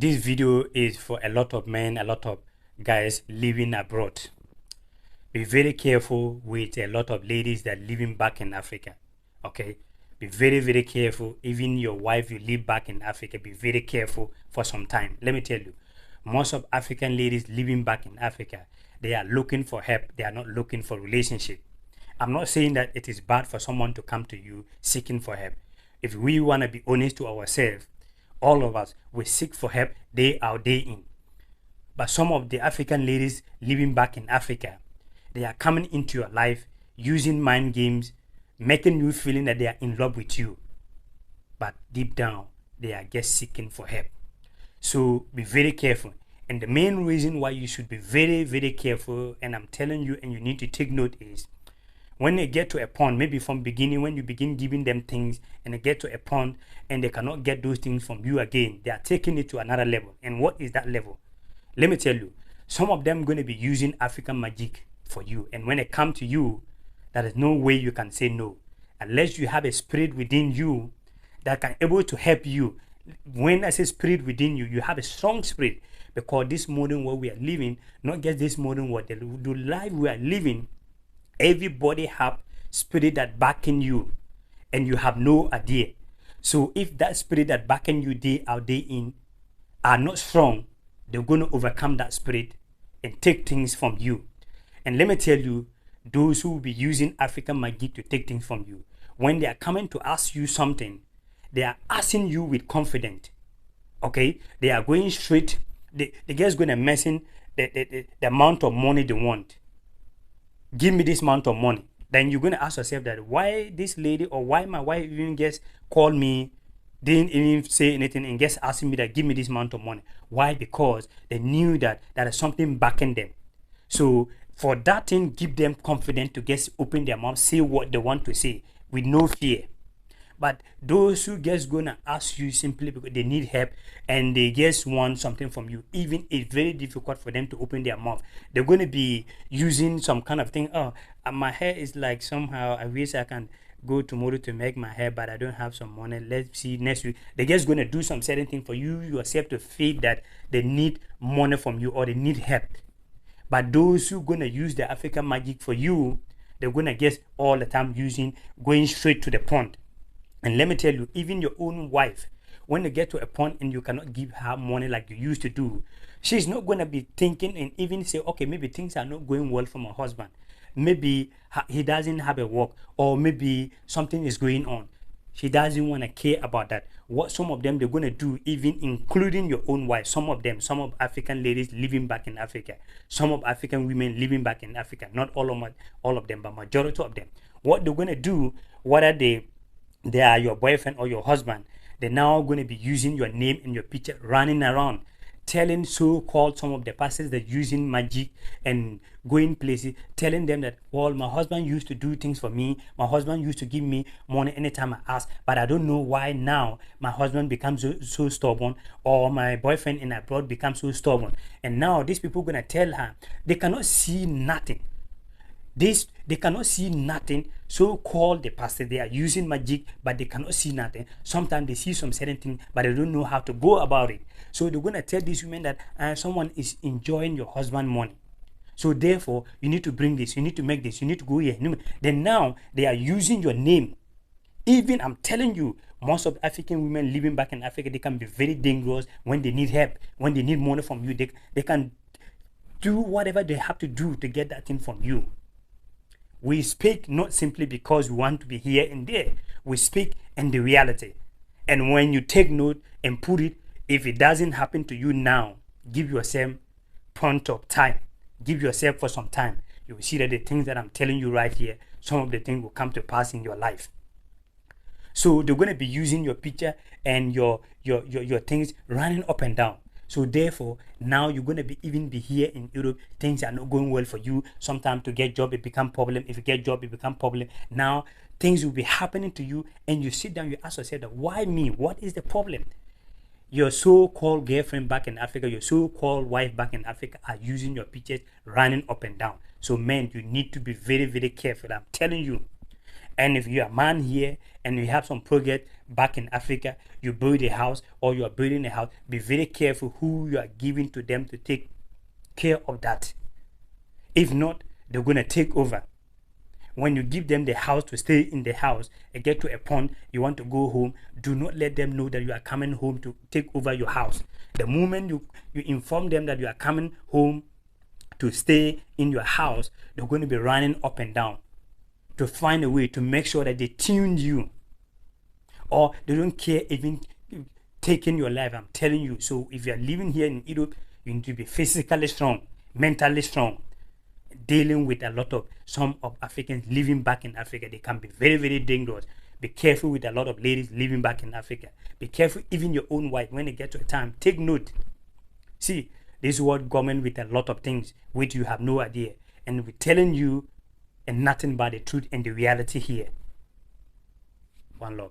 This video is for a lot of men, a lot of guys living abroad. Be very careful with a lot of ladies that living back in Africa. Okay, be very, very careful. Even your wife, you live back in Africa, be very careful for some time. Let me tell you, most of African ladies living back in Africa, they are looking for help. They are not looking for relationship. I'm not saying that it is bad for someone to come to you seeking for help. If we want to be honest to ourselves, all of us, we seek for help day out, day in. But some of the African ladies living back in Africa, they are coming into your life using mind games, making you feeling that they are in love with you. But deep down, they are just seeking for help. So be very careful. And the main reason why you should be very, very careful, and I'm telling you, and you need to take note, is when they get to a point, maybe from beginning, when you begin giving them things and they get to a point and they cannot get those things from you again, they are taking it to another level. And what is that level? Let me tell you, some of them are going to be using African magic for you. And when they come to you, there is no way you can say no. Unless you have a spirit within you that can able to help you. When I say spirit within you, you have a strong spirit. Because this modern world we are living, not just this modern world, the life we are living, everybody have spirit that backing you and you have no idea. So if that spirit that backing you day out, day in are not strong, they're going to overcome that spirit and take things from you. And let me tell you, those who will be using African magic to take things from you, when they are coming to ask you something, they are asking you with confidence. Okay, they are going straight. They just going to mention the amount of money they want. Give me this amount of money. Then you're going to ask yourself that why this lady or why my wife even just called me, didn't even say anything and just asking me that give me this amount of money. Why? Because they knew that there is something backing them. So for that thing, give them confidence to just open their mouth, say what they want to say with no fear. But those who just gonna ask you simply because they need help and they just want something from you, even it's very difficult for them to open their mouth. They're going to be using some kind of thing. Oh, my hair is like somehow, I wish I can go tomorrow to make my hair, but I don't have some money. Let's see next week. They're just going to do some certain thing for you yourself to feel that they need money from you or they need help. But those who going to use the African magic for you, they're going to just all the time going straight to the point. And let me tell you, even your own wife, when you get to a point and you cannot give her money like you used to do, she's not going to be thinking and even say, okay, maybe things are not going well for my husband. Maybe he doesn't have a work, or maybe something is going on. She doesn't want to care about that. What some of them they're going to do, even including your own wife, some of African ladies living back in Africa, some of African women living back in Africa, not all of them, but majority of them. What they're going to do, whether they are your boyfriend or your husband, they're now going to be using your name and your picture running around, telling so-called some of the pastors that using magic and going places, telling them that, well, my husband used to do things for me. My husband used to give me money anytime I asked, but I don't know why now my husband becomes so stubborn, or my boyfriend in abroad becomes so stubborn. And now these people are going to tell her they cannot see nothing. They cannot see nothing. So-called the pastor, they are using magic, but they cannot see nothing. Sometimes they see some certain thing, but they don't know how to go about it. So they're going to tell these women that someone is enjoying your husband's money. So therefore, you need to bring this, you need to make this, you need to go here. Then now they are using your name. Even I'm telling you, most of African women living back in Africa, they can be very dangerous when they need help, when they need money from you. They can do whatever they have to do to get that thing from you. We speak not simply because we want to be here and there. We speak in the reality. And when you take note and put it, if it doesn't happen to you now, give yourself point of time. Give yourself for some time. You will see that the things that I'm telling you right here, some of the things will come to pass in your life. So they're going to be using your picture and your things running up and down. So therefore, now you're going to even be here in Europe. Things are not going well for you. Sometimes to get job, it become problem. If you get job, it become problem. Now things will be happening to you, and you sit down, you ask yourself, that, why me? What is the problem? Your so-called girlfriend back in Africa, your so-called wife back in Africa are using your pictures running up and down. So men, you need to be very, very careful. I'm telling you. And if you're a man here and you have some project back in Africa, you build a house or you are building a house, be very careful who you are giving to them to take care of that. If not, they're going to take over. When you give them the house to stay in the house and get to a point you want to go home, do not let them know that you are coming home to take over your house. The moment you inform them that you are coming home to stay in your house, they're going to be running up and down to find a way to make sure that they tune you, or they don't care even taking your life. I'm telling you. So if you're living here in Europe, you need to be physically strong, mentally strong. Dealing with a lot of some of Africans living back in Africa, they can be very, very dangerous. Be careful with a lot of ladies living back in Africa. Be careful even your own wife. When it gets to a time, take note. See, this world government with a lot of things which you have no idea, and we're telling you and nothing but the truth and the reality here. One love.